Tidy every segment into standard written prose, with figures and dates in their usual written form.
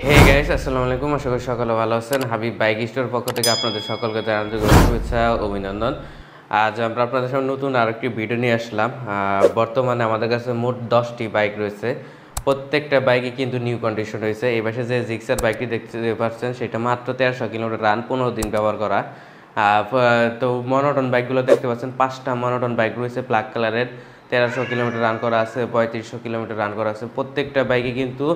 Hey guys, আসসালামু আলাইকুম। আশা করি সকলে ভালো আছেন। হাবিব বাইক স্টোর পক্ষ থেকে আপনাদের সকলকে আন্তরিক শুভেচ্ছা ও অভিনন্দন। আজ আমরা আপনাদের সামনে নতুন আরেকটি ভিডিও নিয়ে আসলাম। বর্তমানে আমাদের কাছে মোট 10টি বাইক রয়েছে। প্রত্যেকটা বাইকে কিন্তু নিউ কন্ডিশন রয়েছে। এই পাশে যে জিক্সার বাইকটি দেখতে পাচ্ছেন সেটা মাত্র 1300 কিলোমিটার রান, 15 দিন ব্যবহার করা। তো মনোটন বাইকগুলো দেখতে পাচ্ছেন, 5টা মনোটন বাইক রয়েছে ব্ল্যাক কালারের। 1300 কিলোমিটার রান করা আছে, 3500 কিলোমিটার রান করা আছে। প্রত্যেকটা বাইকে কিন্তু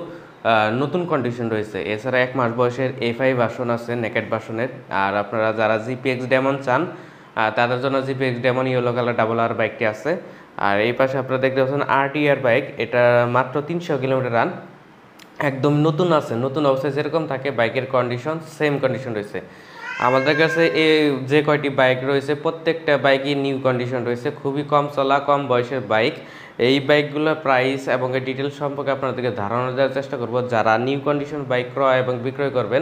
নতুন কন্ডিশন রয়েছে। এছাড়া 1 মাস বয়সের A5 ভার্সন আছে, নেকেড ভার্সনের। আর আপনারা যারা জিপিএক্স ডেমন চান তাদের জন্য GPX Demon yellow colour double R বাইকটি আছে। আর এই পাশে আপনারা দেখতে পাচ্ছেন RTR বাইক, এটা মাত্র 300 কিলোমিটার রান, একদম নতুন আছে। নতুন অবস্থায় যেরকম থাকে বাইকের কন্ডিশন সেম কন্ডিশন রয়েছে। আমাদের কাছে এই যে কয়টি বাইক রয়েছে প্রত্যেকটা বাইকই নিউ কন্ডিশন রয়েছে, খুবই কম চলা কম বয়সের বাইক। এই বাইকগুলোর প্রাইস এবং এর ডিটেলস সম্পর্কে আপনাদেরকে ধারণা দেওয়ার চেষ্টা করব। যারা নিউ কন্ডিশন বাইক ক্রয় এবং বিক্রয় করবেন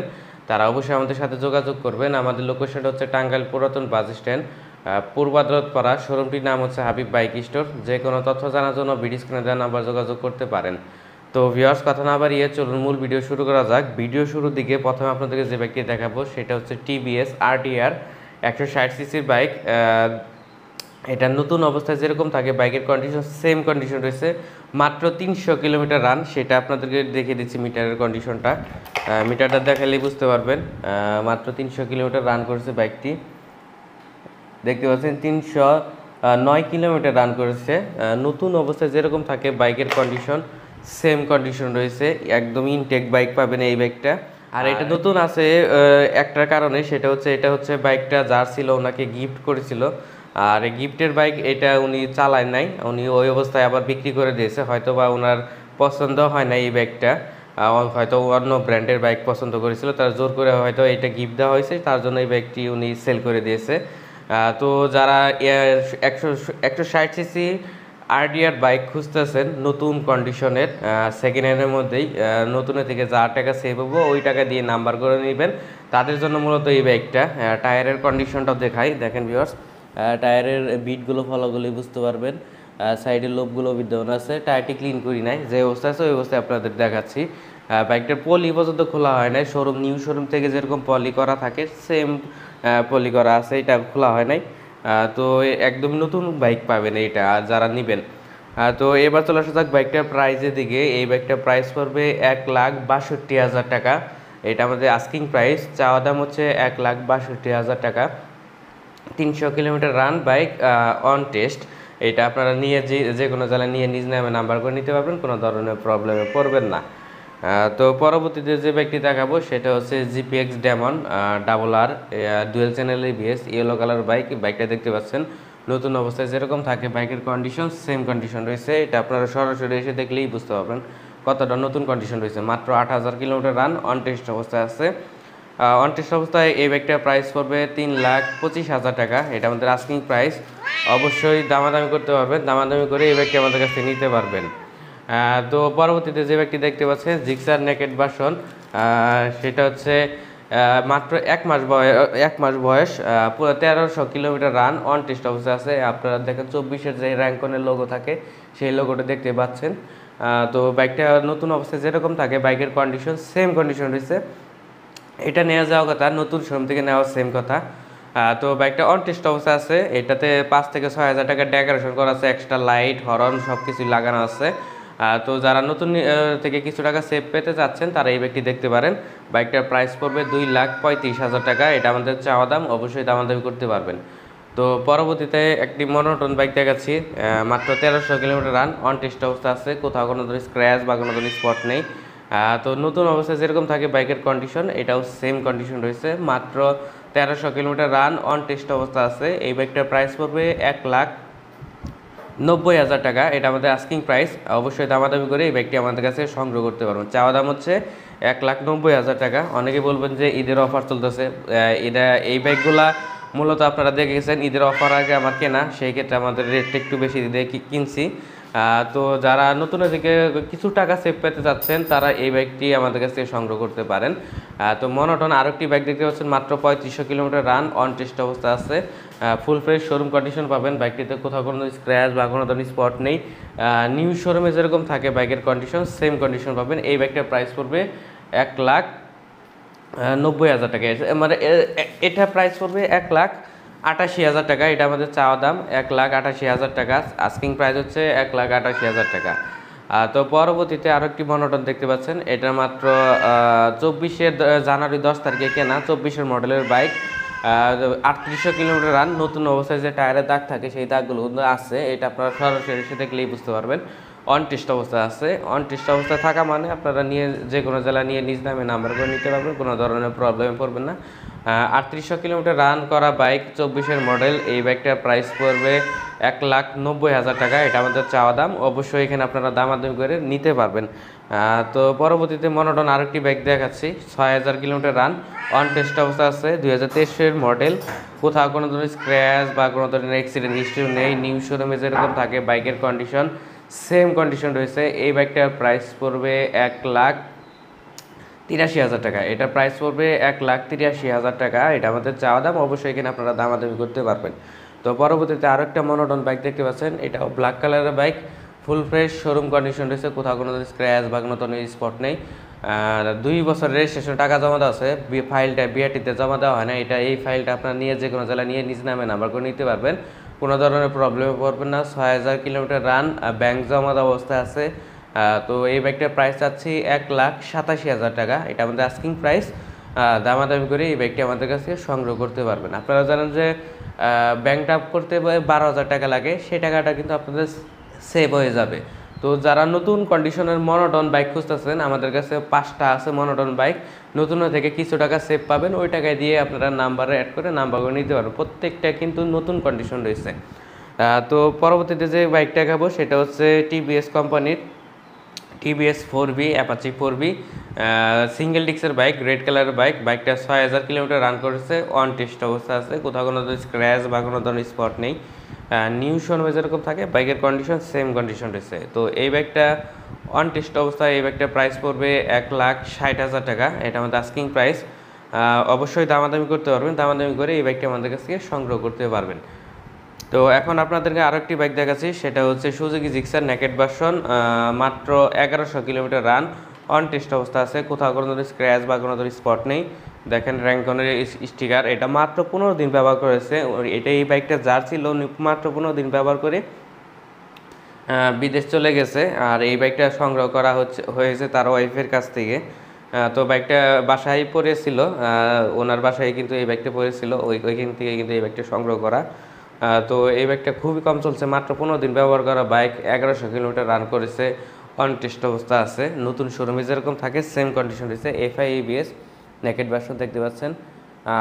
তারা অবশ্যই আমাদের সাথে যোগাযোগ করবেন। আমাদের লোকেশনটা হচ্ছে টাঙ্গাইল পুরাতন বাস স্ট্যান্ড, পূর্বাদ্রতপাড়া। শোরুমটির নাম হচ্ছে হাবিব বাইক স্টোর। যে কোনো তথ্য জানার জন্য ভিডিও স্ক্রিনে দেওয়া নাম্বার যোগাযোগ করতে পারেন। তো ভিউয়ার্স, কথা না বাড়িয়ে চলুন মূল ভিডিও শুরু করা যাক। ভিডিও শুরুর দিকে প্রথমে আপনাদেরকে যে বাইকটি দেখাবো সেটা হচ্ছে টিভিএস RTR 160 সিসির বাইক। এটা নতুন অবস্থায় যেরকম থাকে বাইকের কন্ডিশন সেম কন্ডিশন রয়েছে, মাত্র 300 কিলোমিটার রান। সেটা আপনাদেরকে দেখিয়ে দিচ্ছি মিটারের কন্ডিশনটা। মিটারটা দেখালেই বুঝতে পারবেন। মাত্র 300 কিলোমিটার রান করেছে বাইকটি, দেখতে পাচ্ছেন 309 কিলোমিটার রান করেছে। নতুন অবস্থায় যেরকম থাকে বাইকের কন্ডিশন সেম কন্ডিশন রয়েছে, একদম ইনটেক বাইক পাবেন এই বাইকটা। আর এটা নতুন আছে একটা কারণে, সেটা হচ্ছে এটা হচ্ছে বাইকটা যার ছিল ওনাকে গিফট করেছিল। আর এই গিফটের বাইক এটা উনি চালায় নাই, উনি ওই অবস্থায় আবার বিক্রি করে দিয়েছে। হয়তো বা ওনার পছন্দ হয় না এই বাইকটা, হয়তো অন্য ব্র্যান্ডের বাইক পছন্দ করেছিল, তার জোর করে হয়তো এটা গিফট দেওয়া হয়েছে, তার জন্য এই বাইকটি উনি সেল করে দিয়েছে। তো যারা 160 সিসি RTR বাইক খুঁজতেছেন নতুন কন্ডিশনের সেকেন্ড হ্যান্ডের মধ্যেই, নতুনের থেকে যা টাকা সেভ হবো ওই টাকা দিয়ে নাম্বার করে নেবেন, তাদের জন্য মূলত এই বাইকটা। টায়ারের কন্ডিশনটাও দেখাই, দেখেন ভিউয়ার্স। টায়ারের বিটগুলো ফলাগুলি বুঝতে পারবেন। সাইডের লোবগুলো বিদ্যমান আছে, টায়ারটি ক্লিন করি নাই, যে অবস্থা আছে ওই অবস্থায় আপনাদের দেখাচ্ছি। বাইকটার পলি পর্যন্ত খোলা হয় নাই, শোরুম নিউ শোরুম থেকে যেরকম পলি করা থাকে সেম পলি করা আছে, এটা খোলা হয় নাই। তো একদম নতুন বাইক পাবেন এইটা যারা নেবেন। তো এবার চলে আসা যাক বাইকটার প্রাইসের দিকে। এই বাইকটার প্রাইস পড়বে 1,62,000 টাকা। এটা আমাদের আস্কিং প্রাইস, চাওয়া দাম হচ্ছে 1,62,000 টাকা। 300 kilometre run bike, on test. এটা আপনারা নিয়ে যে কোনো জায়গায় নিয়ে নিজ নামে নাম্বার করে নিতে পারবেন, কোনো ধরনের প্রবলেমে পড়বেন না। তো পরবর্তীতে যে বাইকটি দেখাবো সেটা হচ্ছে GPX Demon double R dual channel ABS yellow colour bike. বাইকটা দেখতে পাচ্ছেন নতুন অবস্থায় যেরকম থাকে বাইকের কন্ডিশন সেম কন্ডিশন রয়েছে। এটা আপনারা সরাসরি এসে দেখলেই বুঝতে পারবেন কতটা নতুন কন্ডিশন রয়েছে। মাত্র 8000 কিলোমিটার রান, অন টেস্ট অবস্থায় আছে। অন টেস্ট অবস্থায় এই বাইকটার প্রাইস পড়বে 3,25,000 টাকা। এটা আমাদের আস্কিং প্রাইস, অবশ্যই দামাদামি করতে পারবেন, দামাদামি করে এই বাইকটি আমাদের কাছে নিতে পারবেন। তো পরবর্তীতে যে ব্যক্তি দেখতে পাচ্ছেন জিক্সার নেকেড ভার্সন, সেটা হচ্ছে মাত্র 1 মাস বয়স, পুরো 1300 কিলোমিটার রান, অন টেস্ট অবস্থায় আছে। আপনারা দেখেন 24-এর যে র্যাঙ্কনের লোগো থাকে সেই লোগোটা দেখতে পাচ্ছেন। তো বাইকটা নতুন অবস্থায় যেরকম থাকে বাইকের কন্ডিশন সেম কন্ডিশন রয়েছে। এটা নিয়ে যাওয়ার কথা, নতুন শোরুম থেকে নেওয়া সেম কথা। তো বাইকটা অন টেস্ট অবস্থা আছে। এটাতে 5 থেকে 6,000 টাকা ডেকোরেশন করা আছে, এক্সট্রা লাইট হর্ন সব কিছু লাগানো আছে। তো যারা নতুন থেকে কিছু টাকা সেভ পেতে চাচ্ছেন তারা এই বাইকটি দেখতে পারেন। বাইকটার প্রাইস পড়বে 2,35,000 টাকা। এটা আমাদের চাওয়া দাম, অবশ্যই দামাদামি করতে পারবেন। তো পরবর্তীতে একটি মনোটন বাইক দেখাচ্ছি, মাত্র 1300 কিলোমিটার রান, অন টেস্ট অবস্থা আছে, কোথাও কোনো ধরনের স্ক্র্যাচ বা কোনো ধরনের স্পট নেই। তো নতুন অবস্থায় যেরকম থাকে বাইকের কন্ডিশন এটাও সেম কন্ডিশন রয়েছে। মাত্র 1300 কিলোমিটার রান, অন টেস্ট অবস্থা আছে। এই বাইকটার প্রাইস পড়বে 1,90,000 টাকা। এটা আমাদের আস্কিং প্রাইস, অবশ্যই দামাদামি করে এই বাইকটি আমাদের কাছে সংগ্রহ করতে পারবেন। চাওয়া দাম হচ্ছে 1,90,000 টাকা। অনেকে বলবেন যে ঈদের অফার চলতেছে, এই বাইকগুলা মূলত আপনারা দেখে গেছেন ঈদের অফার আগে আমার কেনা, সেই ক্ষেত্রে আমাদের রেটটা একটু বেশি দিয়ে কিনছি। তো যারা নতুন দিকে কিছু টাকা সেভ পেতে চাচ্ছেন তারা এই বাইকটি আমাদের কাছ থেকে সংগ্রহ করতে পারেন। তো মনোটন আরেকটি বাইক দেখতে পাচ্ছেন, মাত্র 3500 কিলোমিটার রান, অন টেস্ট অবস্থা আছে, ফুল ফ্রেশ শোরুম কন্ডিশন পাবেন। বাইকটিতে কোথাও কোনো স্ক্র্যাচ বা কোনো ধরনের স্পট নেই, নিউ শোরুমে যেরকম থাকে বাইকের কন্ডিশন সেম কন্ডিশন পাবেন। এই বাইকটার প্রাইস পড়বে 1,90,000 টাকা, মানে এটা প্রাইস পড়বে 1,88,000 টাকা। এটা আমাদের চাওয়া দাম 1,88,000 টাকা, আস্কিং প্রাইস হচ্ছে 1,88,000 টাকা। তো পরবর্তীতে আরও একটি মনোটন দেখতে পাচ্ছেন, এটা মাত্র 24 জানুয়ারি 10 তারিখে কেনা, 24 মডেলের বাইক, 3800 কিলোমিটার রান। নতুন অবস্থায় যে টায়ারের দাগ থাকে সেই দাগগুলো আছে, এটা আপনারা সরাসরি এসে দেখলেই বুঝতে পারবেন। অনটেস্ট অবস্থায় আছে, অনটেস্ট অবস্থায় থাকা মানে আপনারা নিয়ে যে কোনো জেলা নিয়ে নিজ নামে নাম্বার করে নিতে পারবেন, কোনো ধরনের প্রবলেমে পড়বেন না। 3800 কিলোমিটার রান করা বাইক, 24 মডেল, এই বাইকটার প্রাইস পড়বে 1,90,000 টাকা। এটা আমাদের চাওয়া দাম, অবশ্যই এখানে আপনারা দামাদামি করে নিতে পারবেন। তো পরবর্তীতে মনোটন আরেকটি বাইক দেখাচ্ছি, 6000 কিলোমিটার রান, অন টেস্ট অবস্থা আছে, 2023 মডেল, কোথাও কোনো ধরনের স্ক্র্যাচ বা কোনো ধরনের অ্যাক্সিডেন্ট হিস্ট্রি নেই। নিউ শোরুমে যেরকম থাকে বাইকের কন্ডিশন সেম কন্ডিশন রয়েছে। এই বাইকটার প্রাইস পড়বে 1,83,000 টাকা। এটা প্রাইস পড়বে 1,83,000 টাকা। এটা আমাদের চাওয়া দাম, অবশ্যই এখানে আপনারা দামাদামি করতে পারবেন। তো পরবর্তীতে আরও একটা মনোটন বাইক দেখতে পাচ্ছেন, এটাও ব্ল্যাক কালারের bike, full fresh showroom condition রয়েছে, কোথাও কোনো স্ক্র্যাচ বা কোনো ধরনের স্পট নেই। 2 বছরের রেজিস্ট্রেশন টাকা জমা দেওয়া আছে, ফাইলটা বিআরটিতে জমা দেওয়া হয় না। এই ফাইলটা আপনার নিয়ে যে কোনো জেলা নিয়ে নিজ নামে নাম্বার করে নিতে পারবেন, কোনো ধরনের প্রবলেমে পড়বেন না। 6000 কিলোমিটার রান, ব্যাংক জমা দেওয়া অবস্থায় আছে। তো এই বাইকটার প্রাইস চাচ্ছি 1,87,000 টাকা। এটা আমাদের আস্কিং প্রাইস, দামাদামি করে এই বাইকটি আমাদের কাছে সংগ্রহ করতে পারবেন। আপনারা জানেন যে ব্যাংক আপ করতে 12,000 টাকা লাগে, সেই টাকাটা কিন্তু আপনাদের সেভ হয়ে যাবে। তো যারা নতুন কন্ডিশনের মনোটন বাইক খুঁজতেছেন, আমাদের কাছে 5টা আছে মনোটন বাইক, নতুন থেকে কিছু টাকা সেভ পাবেন, ওই টাকায় দিয়ে আপনারা নাম্বারে অ্যাড করে নাম্বার করে নিতে পারবেন। প্রত্যেকটা কিন্তু নতুন কন্ডিশন রয়েছে। তো পরবর্তীতে যে বাইকটা দেখাবো সেটা হচ্ছে টিভিএস কোম্পানির TVS 4B, Apache 4B, single ডিস্কের বাইক, রেড কালারের বাইক। বাইকটা 6000 কিলোমিটার রান করেছে, অন টেস্ট অবস্থা আছে, কোথাও কোনো স্ক্র্যাচ বা কোনো ধরনের স্পট নেই। নিউ শোরুমে যেরকম থাকে বাইকের কন্ডিশন সেম কন্ডিশন রয়েছে। তো এই বাইকটা অন টেস্ট অবস্থায় এই বাইকটার প্রাইস পড়বে 1,60,000 টাকা। এটা আমাদের আস্কিং প্রাইস, অবশ্যই দামাদামি করতে পারবেন, দামাদামি করে এই বাইকটা আমাদের কাছ থেকে সংগ্রহ করতে পারবেন। তো এখন আপনাদেরকে আরও একটি বাইক দেখাচ্ছি, সেটা হচ্ছে সুজুকি জিক্সার নেকেড ভার্সন, মাত্র 1100 কিলোমিটার রান, অন টেস্ট অবস্থা আছে, কোথাও কোনো ধরনের স্ক্র্যাচ বা কোনো ধরনের স্পট নেই। দেখেন র্যাঙ্কনের স্টিকার, এটা মাত্র 15 দিন ব্যবহার করেছে। এই বাইকটা যার ছিল মাত্র 15 দিন ব্যবহার করে বিদেশ চলে গেছে। আর এই বাইকটা সংগ্রহ করা হয়েছে তার ওয়াইফের কাছ থেকে। তো বাইকটা বাসায় পড়েছিল, ওনার বাসায় কিন্তু এই বাইকটা পড়েছিল, ওইখান থেকে কিন্তু এই বাইকটা সংগ্রহ করা। তো এই বাইকটা খুবই কম চলছে, মাত্র 15 দিন ব্যবহার করা বাইক, 1100 কিলোমিটার রান করেছে, অন টেস্ট অবস্থা আছে, নতুন শোরুমে যেরকম থাকে সেম কন্ডিশন রয়েছে। FI ABS নেকেড ভার্সন দেখতে পাচ্ছেন।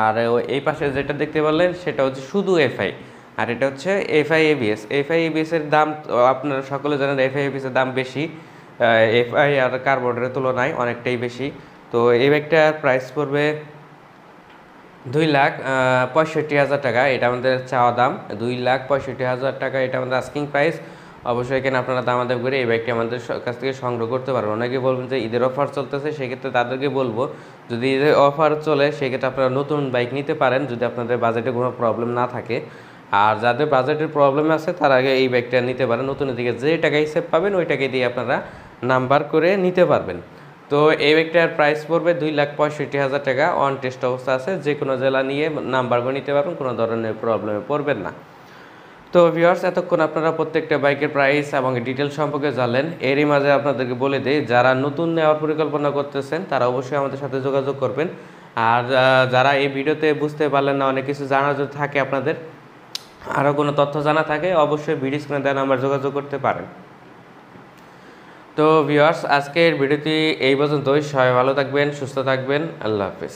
আর এই পাশে যেটা দেখতে পারলেন সেটা হচ্ছে শুধু FI, আর এটা হচ্ছে FI ABS। FI ABS এর দাম আপনারা সকলে জানেন, FI ABS এর দাম বেশি, FI আর কার্বোরেটরের তুলনায় অনেকটাই বেশি। তো এই বাইকটার প্রাইস পড়বে 2,65,000 টাকা। এটা আমাদের চাওয়া দাম 2,65,000 টাকা। এটা আমাদের আস্কিং প্রাইস, অবশ্যই এখানে আপনারা দামাদামি করে এই বাইকটি আমাদের কাছ থেকে সংগ্রহ করতে পারবেন। অনেকে বলবেন যে ঈদের অফার চলতেছে, সেক্ষেত্রে তাদেরকে বলবো যদি ঈদের অফার চলে সেক্ষেত্রে আপনারা নতুন বাইক নিতে পারেন, যদি আপনাদের বাজেটে কোনো প্রবলেম না থাকে। আর যাদের বাজেটের প্রবলেম আছে তার আগে এই বাইকটা নিতে পারেন, নতুনের দিকে যে টাকায় সেভ পাবেন ওই টাকায় দিয়ে আপনারা নাম্বার করে নিতে পারবেন। তো এই বাইকটার প্রাইস পড়বে 2,65,000 টাকা, অন টেস্ট অবস্থা আছে, যে কোনো জেলা নিয়ে নাম্বার করে নিতে পারবেন, কোনো ধরনের প্রবলেমে পড়বেন না। তো ভিউয়ার্স, এতক্ষণ আপনারা প্রত্যেকটা বাইকের প্রাইস এবং ডিটেলস সম্পর্কে জানলেন। এরই মাঝে আপনাদেরকে বলে দিই, যারা নতুন নেওয়ার পরিকল্পনা করতেছেন তারা অবশ্যই আমাদের সাথে যোগাযোগ করবেন। আর যারা এই ভিডিওতে বুঝতে পারলেন না, অনেক কিছু জানার যদি থাকে, আপনাদের আরও কোনো তথ্য জানা থাকে, অবশ্যই ভিডিও স্ক্রিনে দেওয়া নাম্বার যোগাযোগ করতে পারেন। তো ভিউয়ার্স, আজকের ভিডিওটি এই পর্যন্তই। সবাই ভালো থাকবেন, সুস্থ থাকবেন, আল্লাহ হাফেজ।